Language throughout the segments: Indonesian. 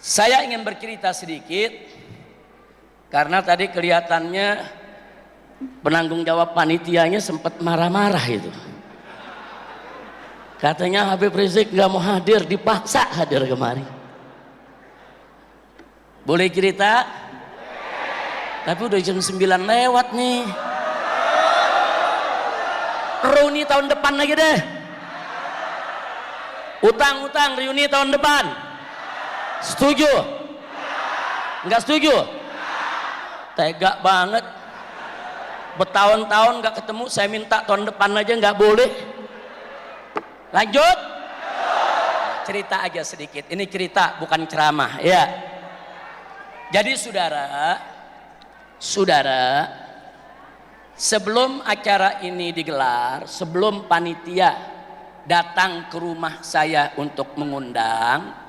Saya ingin bercerita sedikit karena tadi kelihatannya penanggung jawab panitianya sempat marah-marah itu. Katanya Habib Rizik nggak mau hadir, dipaksa hadir kemari. Boleh cerita? Tapi udah jam 9 lewat nih. Reuni tahun depan lagi deh. Utang-utang reuni tahun depan. Setuju? Enggak setuju? Tega banget. Bertahun-tahun nggak ketemu, saya minta tahun depan aja nggak boleh. Lanjut? Cerita aja sedikit. Ini cerita bukan ceramah, ya. Jadi saudara, sebelum acara ini digelar, sebelum panitia datang ke rumah saya untuk mengundang,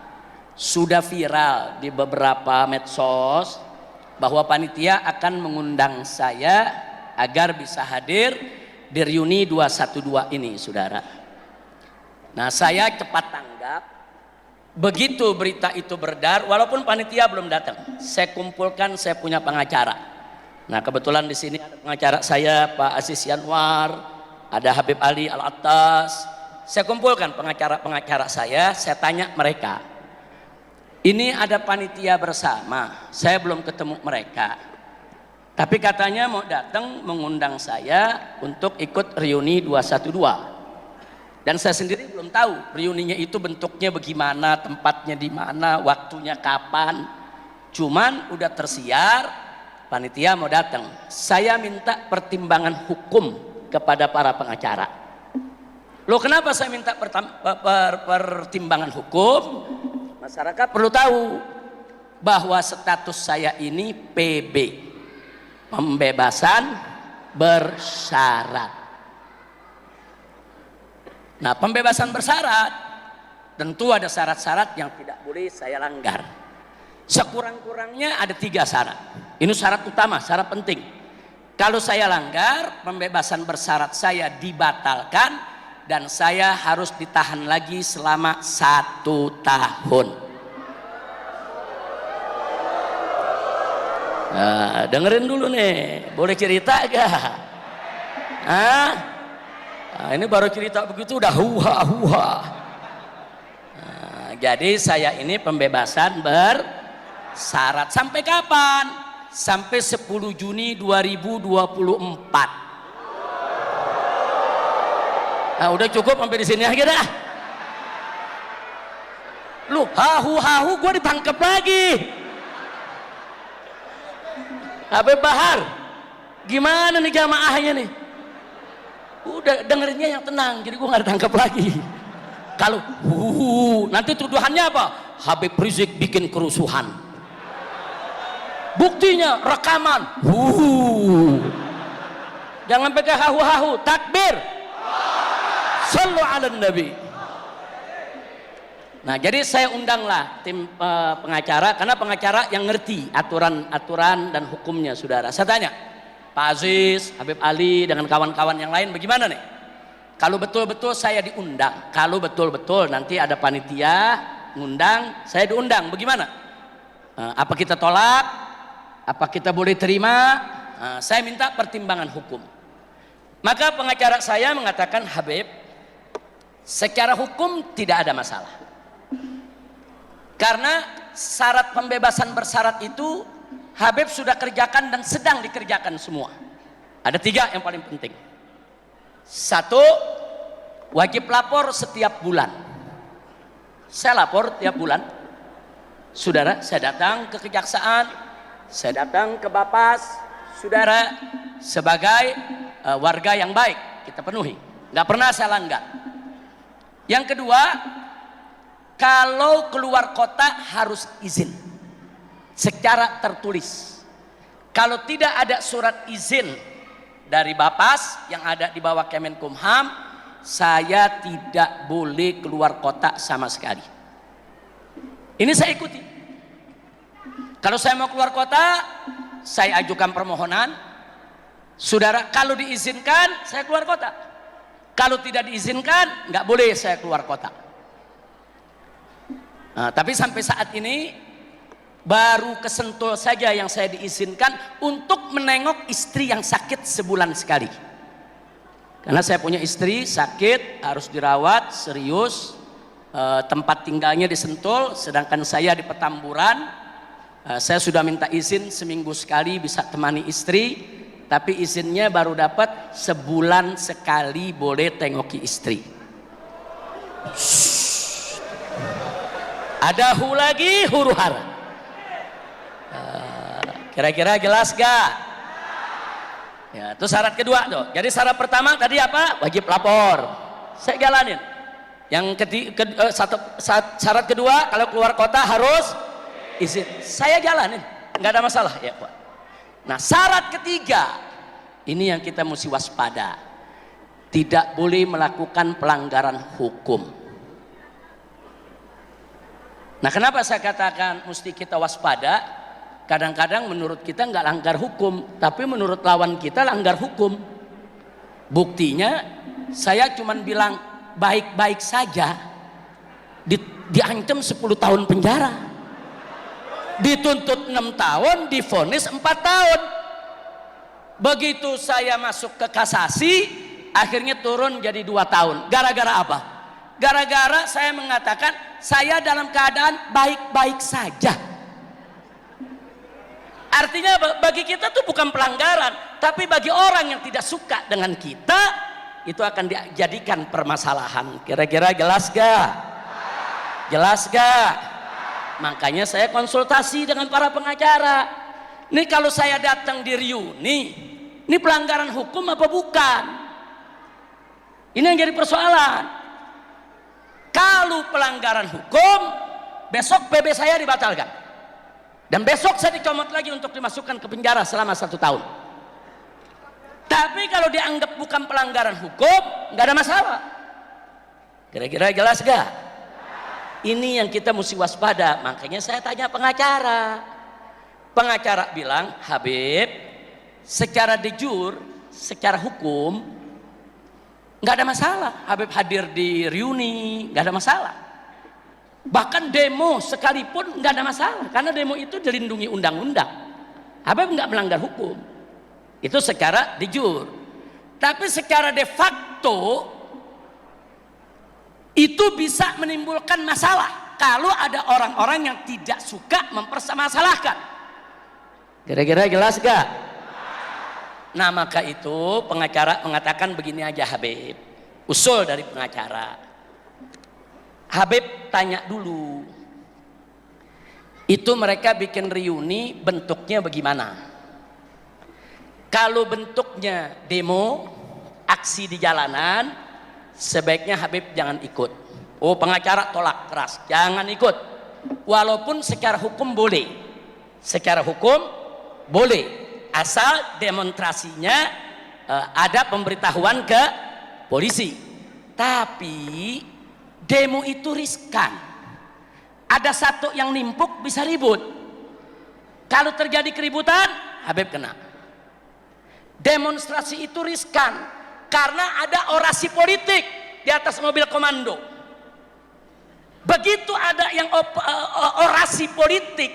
sudah viral di beberapa medsos bahwa panitia akan mengundang saya agar bisa hadir di reuni 212 ini, saudara. Nah, saya cepat tanggap. Begitu berita itu beredar, walaupun panitia belum datang, saya kumpulkan, saya punya pengacara. Nah, kebetulan di sini ada pengacara saya, Pak Aziz Yanwar, ada Habib Ali Al-Attas. Saya kumpulkan pengacara-pengacara saya tanya mereka. Ini ada panitia bersama, saya belum ketemu mereka. Tapi katanya mau datang mengundang saya untuk ikut reuni 212. Dan saya sendiri belum tahu reuninya itu bentuknya bagaimana, tempatnya di mana, waktunya kapan. Cuman udah tersiar, panitia mau datang. Saya minta pertimbangan hukum kepada para pengacara. Loh, kenapa saya minta pertimbangan hukum? Masyarakat perlu tahu bahwa status saya ini PB, pembebasan bersyarat. Nah, pembebasan bersyarat tentu ada syarat-syarat yang tidak boleh saya langgar. Sekurang-kurangnya ada 3 syarat. Ini syarat utama, syarat penting. Kalau saya langgar, pembebasan bersyarat saya dibatalkan dan saya harus ditahan lagi selama 1 tahun. Nah, dengerin dulu nih, boleh cerita gak? Nah, ini baru cerita begitu udah huha-huha. Nah, jadi saya ini pembebasan bersyarat sampai kapan? Sampai 10 Juni 2024. Nah, udah cukup sampai di sini aja dah. Lu hahu-hahu gue ditangkap lagi. Habib Bahar, gimana nih jamaahnya nih? Udah dengerinnya yang tenang, jadi gue nggak ditangkap lagi. Kalau nanti tuduhannya apa? Habib Rizik bikin kerusuhan. Buktinya rekaman. Jangan pakai hahu-hahu. Takbir. Sallu ala nabi. Nah, jadi saya undanglah tim pengacara, karena pengacara yang ngerti aturan-aturan dan hukumnya, saudara. Saya tanya, Pak Aziz, Habib Ali, dengan kawan-kawan yang lain bagaimana nih? Kalau betul-betul saya diundang, kalau betul-betul nanti ada panitia ngundang, saya diundang, bagaimana? Apa kita tolak? Apa kita boleh terima? Saya minta pertimbangan hukum. Maka pengacara saya mengatakan, Habib, secara hukum tidak ada masalah. Karena syarat pembebasan bersyarat itu Habib sudah kerjakan dan sedang dikerjakan semua. Ada 3 yang paling penting. 1, wajib lapor setiap bulan. Saya lapor tiap bulan. Saudara, saya datang ke kejaksaan, saya datang ke Bapas, saudara, sebagai warga yang baik, kita penuhi. Nggak pernah saya langgar. Yang kedua, kalau keluar kota harus izin secara tertulis. Kalau tidak ada surat izin dari Bapas yang ada di bawah Kemenkumham, saya tidak boleh keluar kota sama sekali. Ini saya ikuti. Kalau saya mau keluar kota, saya ajukan permohonan. Saudara, kalau diizinkan, saya keluar kota. Kalau tidak diizinkan, nggak boleh saya keluar kota. Nah, tapi sampai saat ini Baru ke Sentul saja yang saya diizinkan untuk menengok istri yang sakit sebulan sekali. Karena saya punya istri sakit, harus dirawat serius, tempat tinggalnya di Sentul, sedangkan saya di Petamburan. Saya sudah minta izin seminggu sekali bisa temani istri, tapi izinnya baru dapat sebulan sekali boleh tengoki istri. Ada hu lagi huru hara. Kira-kira jelas gak? Ya, itu syarat kedua tuh. Jadi syarat pertama tadi apa? Wajib lapor. Saya jalanin. Yang syarat kedua kalau keluar kota harus izin. Saya jalanin, nggak ada masalah ya Pak. Nah syarat ketiga ini yang kita mesti waspada. Tidak boleh melakukan pelanggaran hukum. Nah kenapa saya katakan mesti kita waspada? Kadang-kadang menurut kita nggak langgar hukum, tapi menurut lawan kita langgar hukum. Buktinya saya cuman bilang baik-baik saja, diancam 10 tahun penjara, dituntut 6 tahun, divonis 4 tahun. Begitu saya masuk ke kasasi, akhirnya turun jadi 2 tahun. Gara-gara apa? Gara-gara saya mengatakan saya dalam keadaan baik-baik saja. Artinya bagi kita tuh bukan pelanggaran, tapi bagi orang yang tidak suka dengan kita, itu akan dijadikan permasalahan. Kira-kira jelas gak? Jelas gak? Makanya saya konsultasi dengan para pengacara. Ini kalau saya datang di reuni, ini pelanggaran hukum apa bukan? Ini yang jadi persoalan. Kalau pelanggaran hukum, besok PB saya dibatalkan. Dan besok saya dicomot lagi untuk dimasukkan ke penjara selama 1 tahun. Tapi kalau dianggap bukan pelanggaran hukum, nggak ada masalah. Kira-kira jelas gak? Ini yang kita mesti waspada. Makanya saya tanya pengacara. Pengacara bilang, Habib, secara de jure, secara hukum, nggak ada masalah. Habib hadir di reuni, nggak ada masalah. Bahkan demo sekalipun nggak ada masalah, karena demo itu dilindungi undang-undang. Habib nggak melanggar hukum, itu secara de jure. Tapi secara de facto itu bisa menimbulkan masalah kalau ada orang-orang yang tidak suka mempermasalahkan. Kira-kira jelas gak? Nah maka itu pengacara mengatakan begini aja Habib, usul dari pengacara. Habib tanya dulu, itu mereka bikin reuni bentuknya bagaimana? Kalau bentuknya demo, aksi di jalanan, sebaiknya Habib jangan ikut. Oh pengacara tolak keras, jangan ikut. Walaupun secara hukum boleh, secara hukum boleh, asal demonstrasinya ada pemberitahuan ke polisi. Tapi demo itu riskan. Ada satu yang nimpuk bisa ribut. Kalau terjadi keributan, Habib kena. Demonstrasi itu riskan karena ada orasi politik di atas mobil komando. Begitu ada yang orasi politik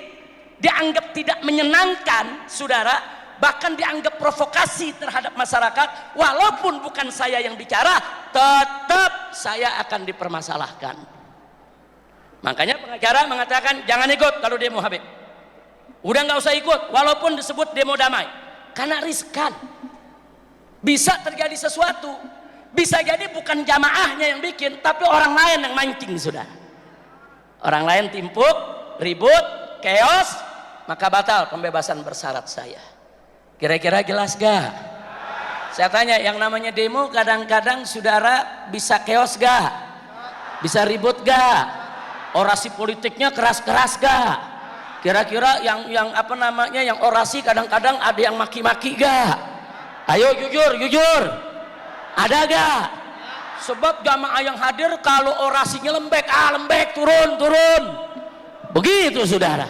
dianggap tidak menyenangkan, saudara, bahkan dianggap provokasi terhadap masyarakat, walaupun bukan saya yang bicara, tetap saya akan dipermasalahkan. Makanya pengacara mengatakan jangan ikut kalau demo Habib. Udah nggak usah ikut walaupun disebut demo damai, karena riskan. Bisa terjadi sesuatu, bisa jadi bukan jamaahnya yang bikin, tapi orang lain yang mancing, sudah. Orang lain timpuk, ribut, chaos, maka batal pembebasan bersyarat saya. Kira-kira jelas gak? Saya tanya, yang namanya demo kadang-kadang saudara bisa chaos gak? Bisa ribut gak? Orasi politiknya keras-keras gak? Kira-kira yang apa namanya, yang orasi kadang-kadang ada yang maki-maki gak? Ayo jujur, ada gak? Sebab jamaah yang hadir kalau orasinya lembek, lembek, turun. Begitu saudara.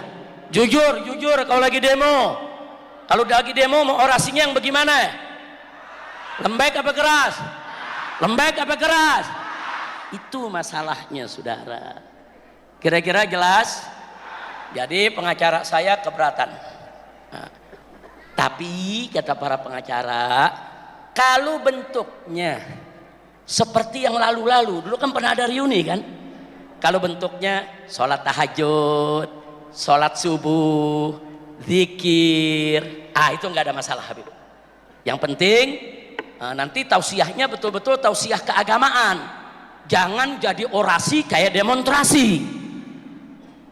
Jujur kalau lagi demo. Kalau lagi demo mau orasinya yang bagaimana? Lembek apa keras? Lembek apa keras? Itu masalahnya saudara. Kira-kira jelas? Jadi pengacara saya keberatan. Nah, tapi kata para pengacara, kalau bentuknya seperti yang lalu-lalu, dulu kan pernah ada reuni kan? Kalau bentuknya sholat tahajud, sholat subuh, zikir, itu nggak ada masalah Habib. Yang penting nanti tausiahnya betul-betul tausiah keagamaan, jangan jadi orasi kayak demonstrasi.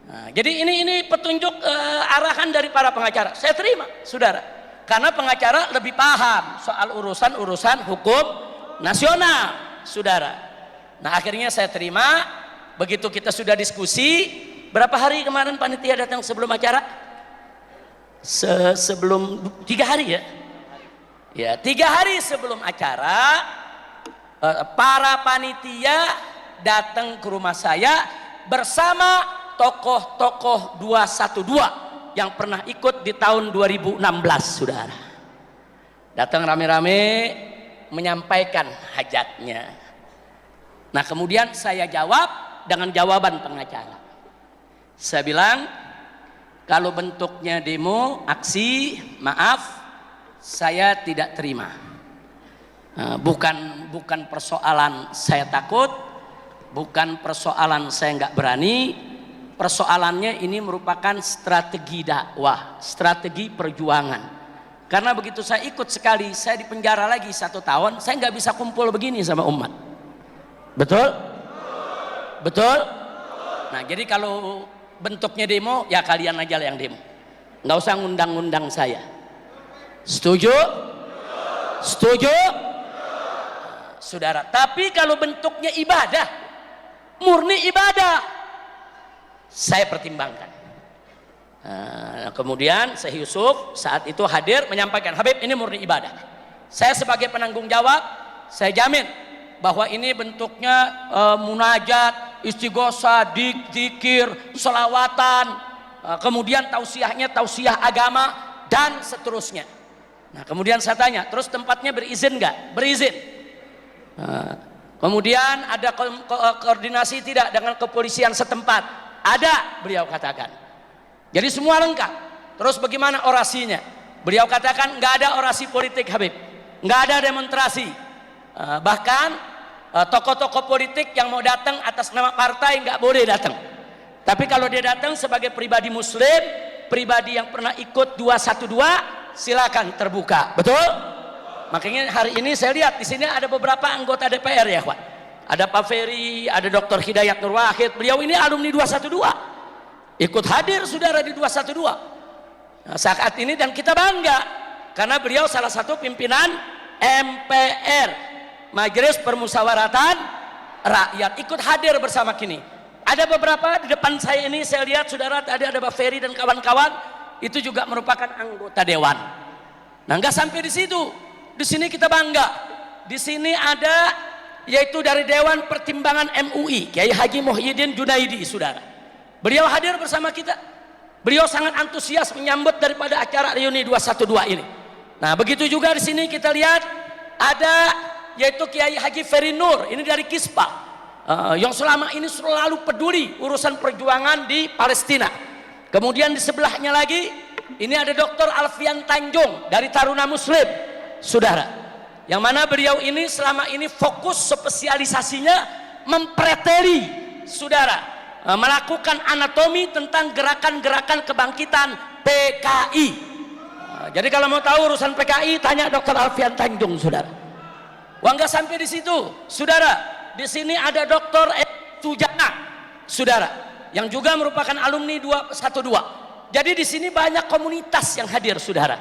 Nah, jadi ini petunjuk arahan dari para pengacara. Saya terima, saudara, karena pengacara lebih paham soal urusan hukum nasional, saudara. Nah, akhirnya saya terima. Begitu kita sudah diskusi, berapa hari kemarin panitia datang sebelum acara? Sebelum 3 hari ya? Ya, 3 hari sebelum acara, para panitia datang ke rumah saya bersama tokoh-tokoh 212 yang pernah ikut di tahun 2016, saudara. Datang rame-rame menyampaikan hajatnya. Nah, kemudian saya jawab dengan jawaban pengacara. Saya bilang, kalau bentuknya demo, aksi, maaf, saya tidak terima. Bukan persoalan saya takut, bukan persoalan saya nggak berani. Persoalannya ini merupakan strategi dakwah, strategi perjuangan. Karena begitu saya ikut sekali, saya dipenjara lagi 1 tahun, saya nggak bisa kumpul begini sama umat. Betul? Betul? Nah, jadi kalau bentuknya demo, ya kalian aja lah yang demo. Nggak usah ngundang-ngundang saya. Setuju? Setuju? Saudara, tapi kalau bentuknya ibadah, murni ibadah, saya pertimbangkan. Kemudian Syekh Yusuf saat itu hadir menyampaikan, Habib, ini murni ibadah. Saya sebagai penanggung jawab, saya jamin bahwa ini bentuknya munajat, istighosah, zikir, selawatan, kemudian tausiahnya tausiah agama dan seterusnya. Nah, kemudian saya tanya, terus tempatnya berizin nggak? Berizin. Kemudian ada koordinasi tidak dengan kepolisian setempat? Ada, beliau katakan. Jadi semua lengkap. Terus bagaimana orasinya? Beliau katakan nggak ada orasi politik, Habib, nggak ada demonstrasi. Bahkan tokoh-tokoh politik yang mau datang atas nama partai nggak boleh datang. Tapi kalau dia datang sebagai pribadi muslim, pribadi yang pernah ikut 212, silakan terbuka. Betul? Makanya hari ini saya lihat di sini ada beberapa anggota DPR ya, Pak. Ada Pak Ferry, ada Dr. Hidayat Nur Wahid. Beliau ini alumni 212. Ikut hadir saudara di 212. Nah, saat ini dan kita bangga karena beliau salah satu pimpinan MPR. Majelis Permusyawaratan Rakyat, ikut hadir bersama kini. Ada beberapa di depan saya ini, saya lihat saudara, tadi ada Pak Ferry dan kawan-kawan, itu juga merupakan anggota dewan. Nah, nggak sampai di situ. Di sini kita bangga. Di sini ada yaitu dari Dewan Pertimbangan MUI, Kiai Haji Muhyiddin Junaidi, saudara. Beliau hadir bersama kita. Beliau sangat antusias menyambut daripada acara reuni 212 ini. Nah, begitu juga di sini kita lihat ada yaitu Kiai Haji Ferry Nur, ini dari Kispa, yang selama ini selalu peduli urusan perjuangan di Palestina. Kemudian di sebelahnya lagi ini ada Dr. Alfian Tanjung dari Taruna Muslim, saudara, yang mana beliau ini selama ini fokus spesialisasinya mempreteli, saudara, melakukan anatomi tentang gerakan-gerakan kebangkitan PKI. Jadi kalau mau tahu urusan PKI, tanya Dr. Alfian Tanjung, saudara. Wah, nggak sampai di situ, saudara. Di sini ada Dr. Sujana, saudara, yang juga merupakan alumni 212. Jadi di sini banyak komunitas yang hadir, saudara.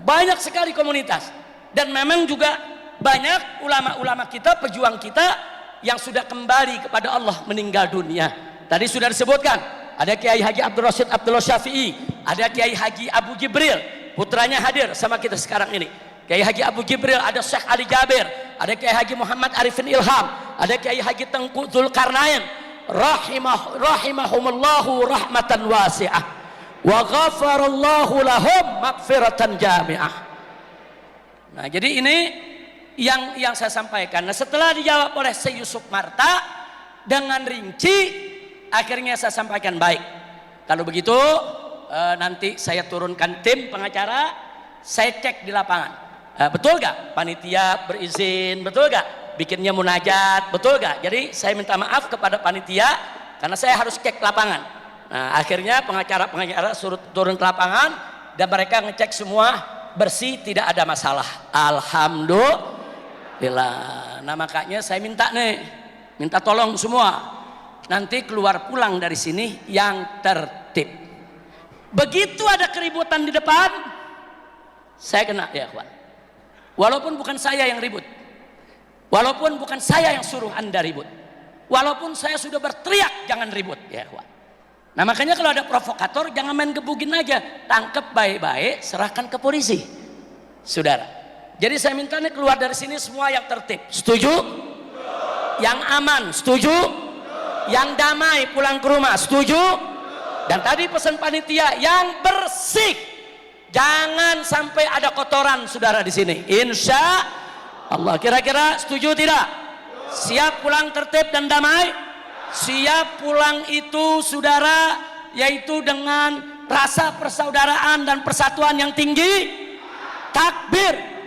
Banyak sekali komunitas. Dan memang juga banyak ulama-ulama kita, pejuang kita yang sudah kembali kepada Allah meninggal dunia. Tadi sudah disebutkan, ada Kiai Haji Abdul Rashid Abdullah Syafi'i, ada Kiai Haji Abu Jibril, putranya hadir sama kita sekarang ini. Kiai Haji Abu Jibril, ada Syekh Ali Jabir, ada Kiai Haji Muhammad Arifin Ilham, ada Kiai Haji Tengku Zulkarnain, rahimahumullahu rahmatan wasi'ah wa ghafarallahu lahum maghfiratan jami'ah. Nah, jadi ini yang saya sampaikan. Nah, setelah dijawab oleh Syekh Yusuf Marta dengan rinci, akhirnya saya sampaikan, baik, Kalau begitu nanti saya turunkan tim pengacara, saya cek di lapangan. Betul gak panitia berizin, betul gak bikinnya munajat, betul gak? Jadi saya minta maaf kepada panitia karena saya harus cek lapangan. Nah, akhirnya pengacara suruh turun ke lapangan dan mereka ngecek semua bersih, tidak ada masalah. Alhamdulillah. Nah, makanya saya minta tolong semua. Nanti keluar pulang dari sini yang tertib. Begitu ada keributan di depan, saya kena ya kawan. Walaupun bukan saya yang ribut, walaupun bukan saya yang suruh Anda ribut, walaupun saya sudah berteriak jangan ribut ya kawan. Nah, makanya kalau ada provokator jangan main gebugin aja, tangkap baik-baik, serahkan ke polisi, saudara. Jadi saya minta nih keluar dari sini semua yang tertib. Setuju? Yang aman, setuju? Yang damai pulang ke rumah, setuju? Dan tadi pesan panitia yang bersih, jangan sampai ada kotoran, saudara, di sini. Insya Allah. Kira-kira setuju tidak? Siap pulang tertib dan damai? Siap pulang itu, saudara, yaitu dengan rasa persaudaraan dan persatuan yang tinggi. Takbir.